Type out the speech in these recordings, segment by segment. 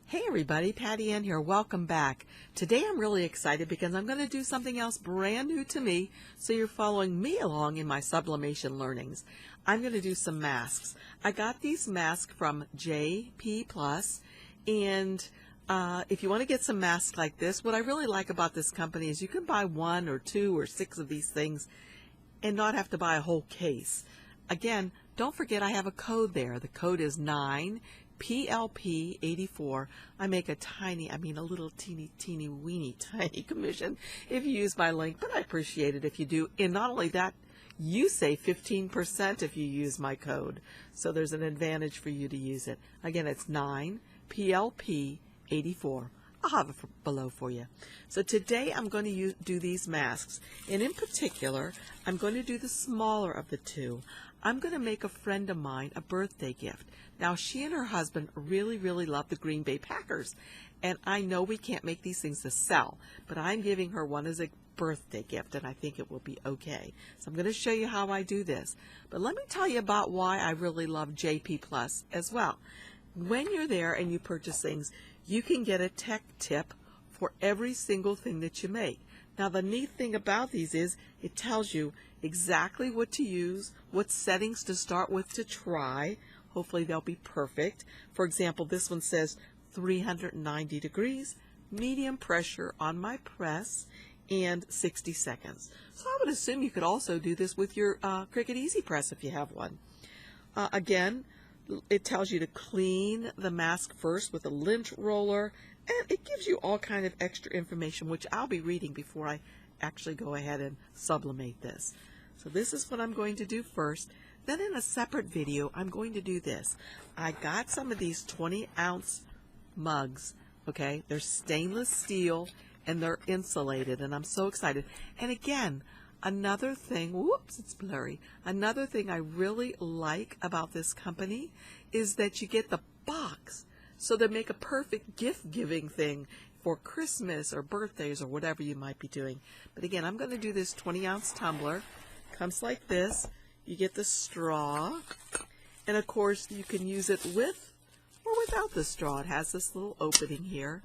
Hey everybody, Patty Ann here. Welcome back. Today I'm really excited because I'm going to do something else brand new to me, so you're following me along in my sublimation learnings. I'm going to do some masks. I got these masks from JP Plus, and if you want to get some masks like this, what I really like about this company is you can buy 1 or 2 or 6 of these things and not have to buy a whole case. Again, don't forget I have a code there. The code is 9PLP84. I make a little teeny weeny tiny commission if you use my link, but I appreciate it if you do. And not only that, you save 15% if you use my code. So there's an advantage for you to use it. Again, it's 9PLP84. I'll have it below for you. So today I'm going to do these masks, and in particular I'm going to do the smaller of the two. I'm going to make a friend of mine a birthday gift. Now she and her husband really love the Green Bay Packers, and I know we can't make these things to sell, but I'm giving her one as a birthday gift, and I think it will be okay. So I'm going to show you how I do this, but let me tell you about why I really love JP Plus as well. When you're there and you purchase things, you can get a tech tip for every single thing that you make. Now the neat thing about these is it tells you exactly what to use, what settings to start with to try. Hopefully they'll be perfect. For example, this one says 390 degrees, medium pressure on my press, and 60 seconds. So I would assume you could also do this with your Cricut Easy Press if you have one. Again, it tells you to clean the mask first with a lint roller, and it gives you all kind of extra information, which I'll be reading before I actually go ahead and sublimate this. So this is what I'm going to do first. Then in a separate video, I'm going to do this. I got some of these 20-ounce mugs, okay? They're stainless steel, and they're insulated, and I'm so excited. And again, another thing, whoops, it's blurry. Another thing I really like about this company is that you get the box. So they make a perfect gift-giving thing for Christmas or birthdays or whatever you might be doing. But again, I'm going to do this 20-ounce tumbler. Comes like this. You get the straw. And of course, you can use it with or without the straw. It has this little opening here.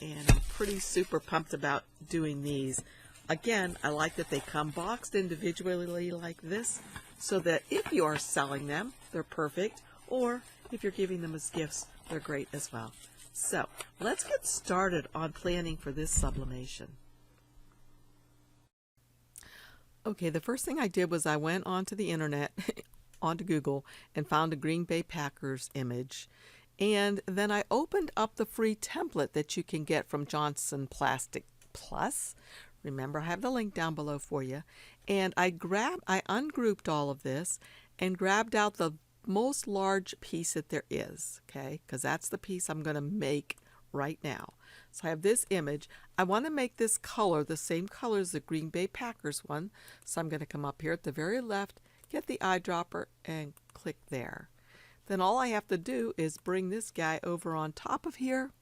And I'm pretty super pumped about doing these. Again, I like that they come boxed individually like this, so that if you are selling them, they're perfect, or if you're giving them as gifts, they're great as well. So let's get started on planning for this sublimation. Okay, the first thing I did was I went onto the internet, onto Google, and found a Green Bay Packers image. And then I opened up the free template that you can get from Johnson Plastic Plus. Remember, I have the link down below for you. And I ungrouped all of this and grabbed out the most large piece that there is, okay? Because that's the piece I'm going to make right now. So I have this image. I want to make this color the same color as the Green Bay Packers one. So I'm going to come up here at the very left, get the eyedropper, and click there. Then all I have to do is bring this guy over on top of here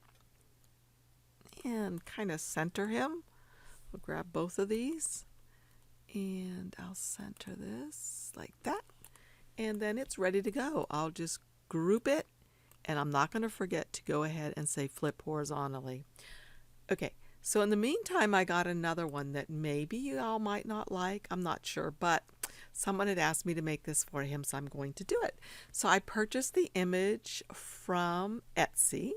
and kind of center him. We'll grab both of these and I'll center this like that, and then it's ready to go. I'll just group it, and I'm not going to forget to go ahead and say flip horizontally. Okay, so in the meantime, I got another one that maybe you all might not like. I'm not sure, but someone had asked me to make this for him, so I'm going to do it. So I purchased the image from Etsy,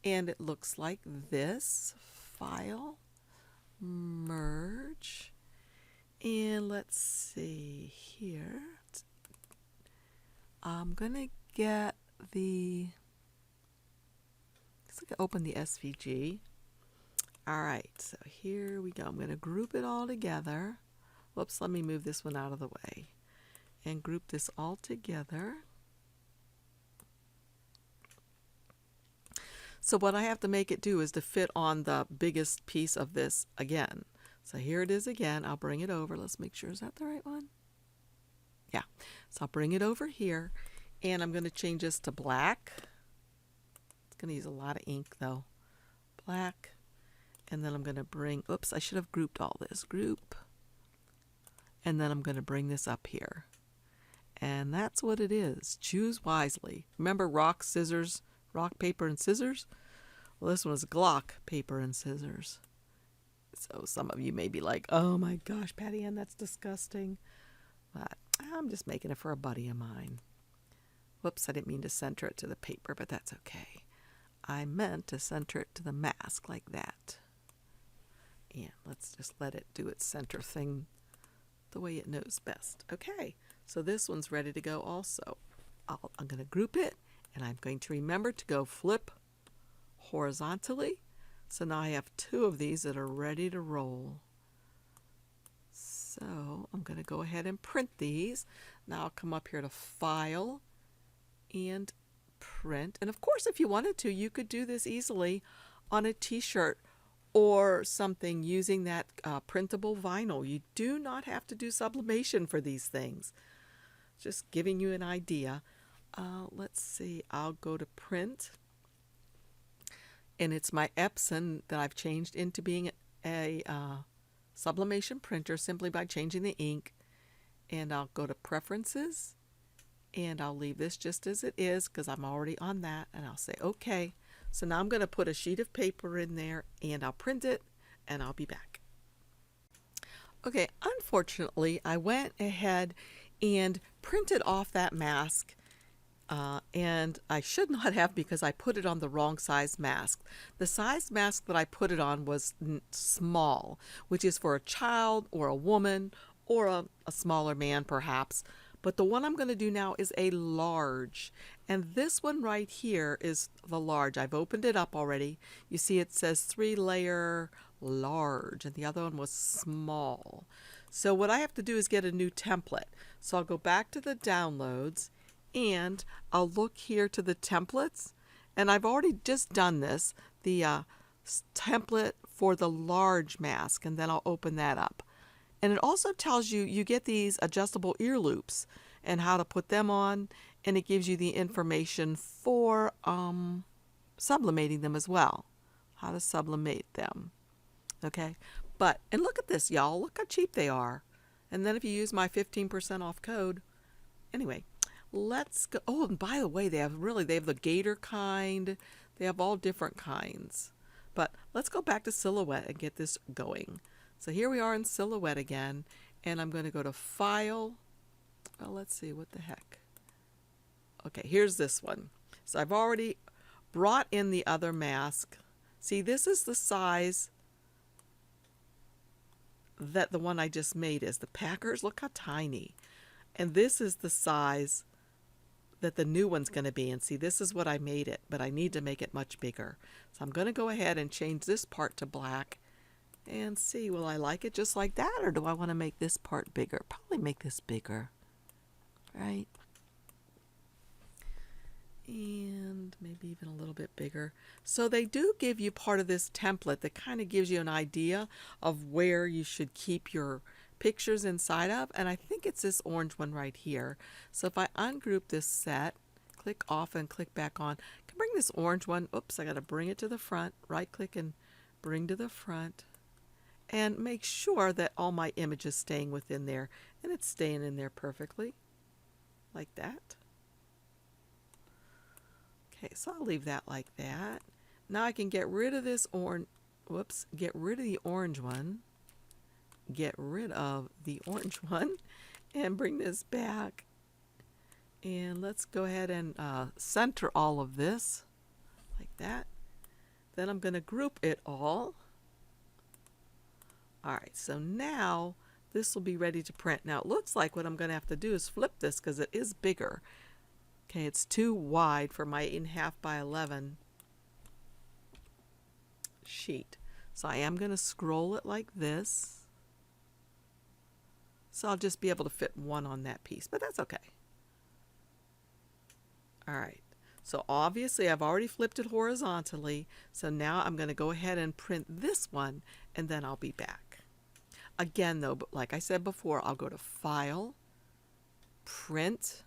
and it looks like this. File, merge, and let's see here. I'm gonna get the, let's open the SVG. All right, so here we go. I'm gonna group it all together. Whoops, let me move this one out of the way and group this all together. So what I have to make it do is to fit on the biggest piece of this again. So here it is again. I'll bring it over. Let's make sure, is that the right one? Yeah. So I'll bring it over here, and I'm going to change this to black. It's going to use a lot of ink though. Black. And then I'm going to bring, oops, I should have grouped all this. Group. And then I'm going to bring this up here. And that's what it is. Choose wisely. Remember, rock, scissors, rock, paper, and scissors. Well, this one was Glock, paper, and scissors. So some of you may be like, oh my gosh, Patty Ann, that's disgusting. But I'm just making it for a buddy of mine. Whoops, I didn't mean to center it to the paper, but that's okay. I meant to center it to the mask like that. And let's just let it do its center thing the way it knows best. Okay, so this one's ready to go also. I'm going to group it, and I'm going to remember to go flip horizontally. So now I have 2 of these that are ready to roll. So I'm going to go ahead and print these. Now I'll come up here to File and Print. And of course, if you wanted to, you could do this easily on a t-shirt or something using that printable vinyl. You do not have to do sublimation for these things. Just giving you an idea. Let's see, I'll go to Print. And it's my Epson that I've changed into being a sublimation printer simply by changing the ink. And I'll go to Preferences. And I'll leave this just as it is because I'm already on that. And I'll say OK. So now I'm going to put a sheet of paper in there and I'll print it and I'll be back. Okay, unfortunately, I went ahead and printed off that mask. And I should not have because I put it on the wrong size mask. The size mask that I put it on was small, which is for a child or a woman or a smaller man perhaps. But the one I'm going to do now is a large. And this one right here is the large. I've opened it up already. You see it says 3-layer large and the other one was small. So what I have to do is get a new template. So I'll go back to the downloads and I'll look here to the templates. And I've already just done this, the template for the large mask, and then I'll open that up. And it also tells you, you get these adjustable ear loops and how to put them on, and it gives you the information for sublimating them as well, how to sublimate them. Okay, and look at this, y'all. Look how cheap they are. And then if you use my 15% off code, anyway, let's go. Oh, and by the way, they have the gator kind. They have all different kinds. But let's go back to Silhouette and get this going. So here we are in Silhouette again, and I'm going to go to File. Well, let's see, what the heck. Okay, here's this one. So I've already brought in the other mask. See, this is the size that the one I just made is. The Packers, look how tiny. And this is the size that the new one's going to be. And see, this is what I made it, but I need to make it much bigger. So I'm going to go ahead and change this part to black. And see, will I like it just like that, or do I want to make this part bigger? Probably make this bigger, right? And maybe even a little bit bigger. So they do give you part of this template that kind of gives you an idea of where you should keep your pictures inside of. And I think it's this orange one right here. So if I ungroup this set, click off and click back on, I can bring this orange one. Oops, I got to bring it to the front. Right click and bring to the front. And make sure that all my image is staying within there. And it's staying in there perfectly. Like that. Okay, so I'll leave that like that. Now I can get rid of this orange. Whoops, get rid of the orange one. Get rid of the orange one. And bring this back. And let's go ahead and center all of this. Like that. Then I'm going to group it all. Alright, so now this will be ready to print. Now it looks like what I'm going to have to do is flip this because it is bigger. Okay, it's too wide for my 8.5 by 11 sheet. So I am going to scroll it like this. So I'll just be able to fit one on that piece, but that's okay. Alright, so obviously I've already flipped it horizontally. So now I'm going to go ahead and print this one and then I'll be back. Again though, but like I said before, I'll go to File, Print,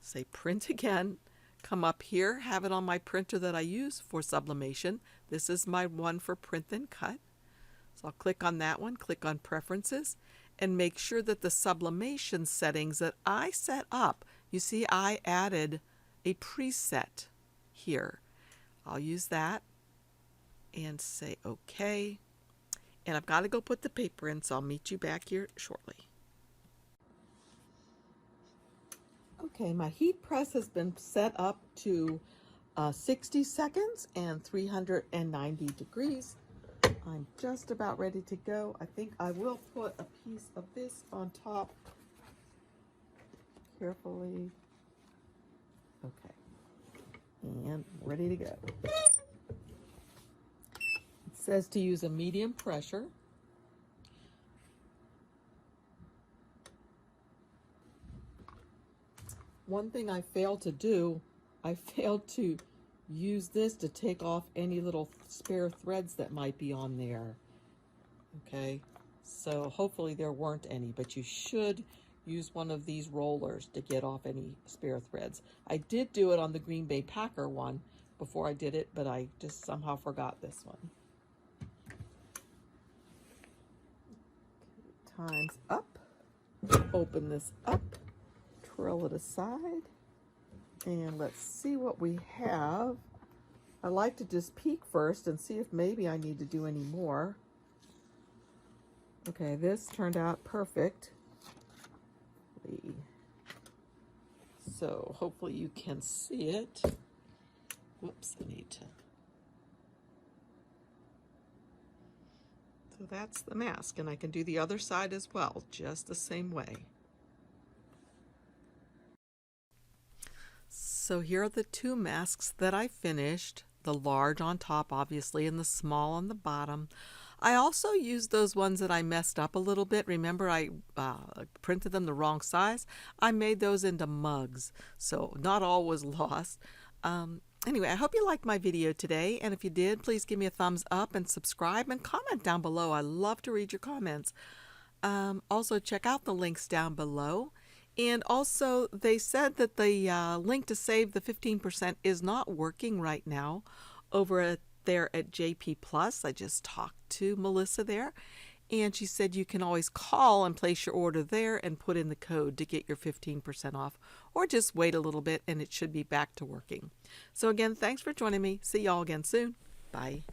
say Print again, come up here, have it on my printer that I use for sublimation. This is my one for print and cut. So I'll click on that one, click on Preferences, and make sure that the sublimation settings that I set up, you see I added a preset here. I'll use that and say OK. And I've got to go put the paper in, so I'll meet you back here shortly. Okay, my heat press has been set up to 60 seconds and 390 degrees. I'm just about ready to go. I think I will put a piece of this on top carefully. Okay, and ready to go. It says to use a medium pressure. One thing I failed to do, I failed to use this to take off any little spare threads that might be on there. Okay, so hopefully there weren't any, but you should use one of these rollers to get off any spare threads. I did do it on the Green Bay Packer one before I did it, but I just somehow forgot this one. Okay, time's up. Open this up. Roll it aside, and let's see what we have. I like to just peek first and see if maybe I need to do any more. Okay, this turned out perfect. So hopefully you can see it. Whoops, I need to. So that's the mask, and I can do the other side as well, just the same way. So here are the two masks that I finished, the large on top obviously and the small on the bottom. I also used those ones that I messed up a little bit. Remember I printed them the wrong size? I made those into mugs, so not all was lost. Anyway, I hope you liked my video today, and if you did, please give me a thumbs up and subscribe and comment down below. I love to read your comments. Also check out the links down below. And also, they said that the link to save the 15% is not working right now over there at JP Plus. I just talked to Melissa there, and she said you can always call and place your order there and put in the code to get your 15% off, or just wait a little bit and it should be back to working. So again, thanks for joining me. See y'all again soon. Bye.